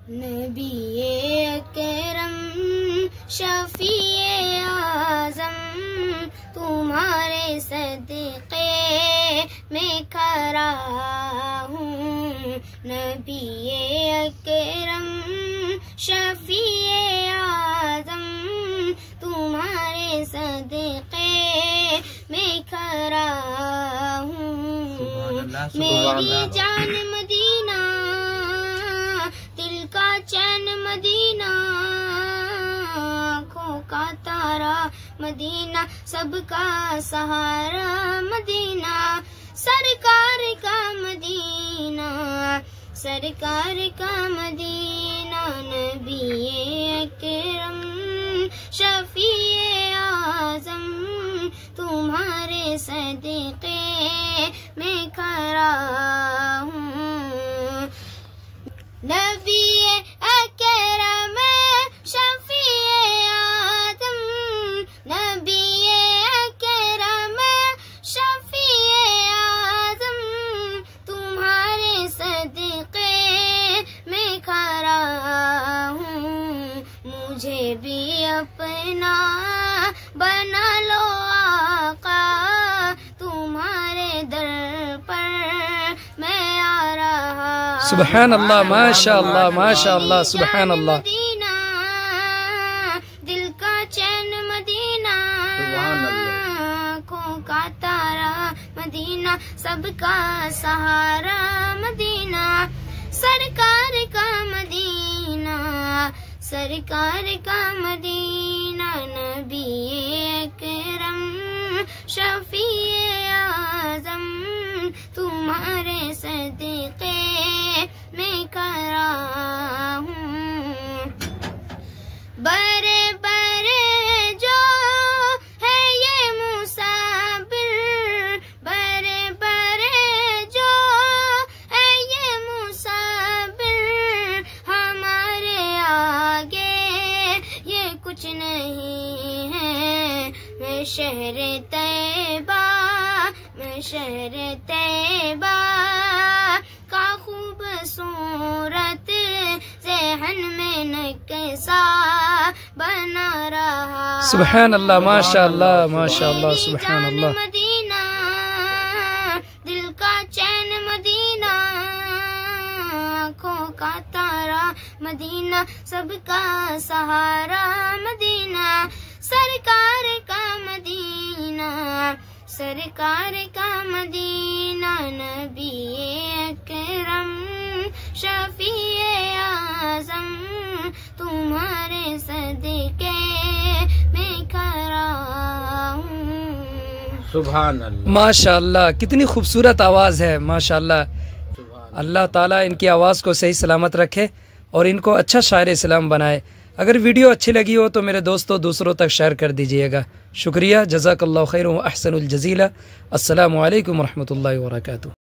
नबी अकरम शफीए आज़म तुम्हारे सदक़े में खरा हूँ। नबी अकरम शफीए आज़म तुम्हारे सदक़े में खरा हूँ। मेरी जान मदीना, दिल का चैन मदीना, आँखों का तारा मदीना, सबका सहारा मदीना, सरकार का मदीना, सरकार का मदीना। नबी अकरम शफीए आज़म तुम्हारे सदक़े में खरा हूँ। नबी अकरम शफीए आज़म, नबी अकरम शफीए आज़म तुम्हारे सदक़े में खरा हूँ। मुझे भी अपना बना लो आका, तुम्हारे दर पर मैं आ रहा। सुबहान अल्लाह, माशा अल्लाह, माशा अल्लाह, सुबहान अल्लाह। मदीना, दिल का चैन मदीना, आँखों का तारा मदीना, सबका सहारा मदीना, सरकार का मदीना, सरकार का मदीना। नबी अकरम शफीए आज़म तुम्हारे सदक़े में खरा हूँ। बरे बरे जो है ये मुसाफिर, बरे बरे जो है ये मुसाफिर, हमारे आगे ये कुछ नहीं है। मैं शहर तैबा, मैं शहर तैबा का खूबसूरत ज़हन में नक्शा बना रहा। सुबहान अल्लाह, माशा अल्लाह, माशा अल्लाह, सुबहान अल्लाह। मदीना, दिल का चैन मदीना, आँखों का तारा मदीना, सबका सहारा मदीना, सरकार का मदीना, सरकार का मदीना। नबी अकरम शफीए आज़म तुम्हारे सदक़े में खरा हूँ। सुभान अल्लाह, माशा अल्लाह, कितनी खूबसूरत आवाज़ है, माशा अल्लाह। अल्लाह ताला इनकी आवाज़ को सही सलामत रखे और इनको अच्छा शायर इस्लाम बनाए। अगर वीडियो अच्छी लगी हो तो मेरे दोस्तों दूसरों तक शेयर कर दीजिएगा। शुक्रिया, जज़ाकल्लाहु खैरन व अहसनुल जज़ीला। अस्सलामु अलैकुम व रहमतुल्लाहि व बरकातुहू।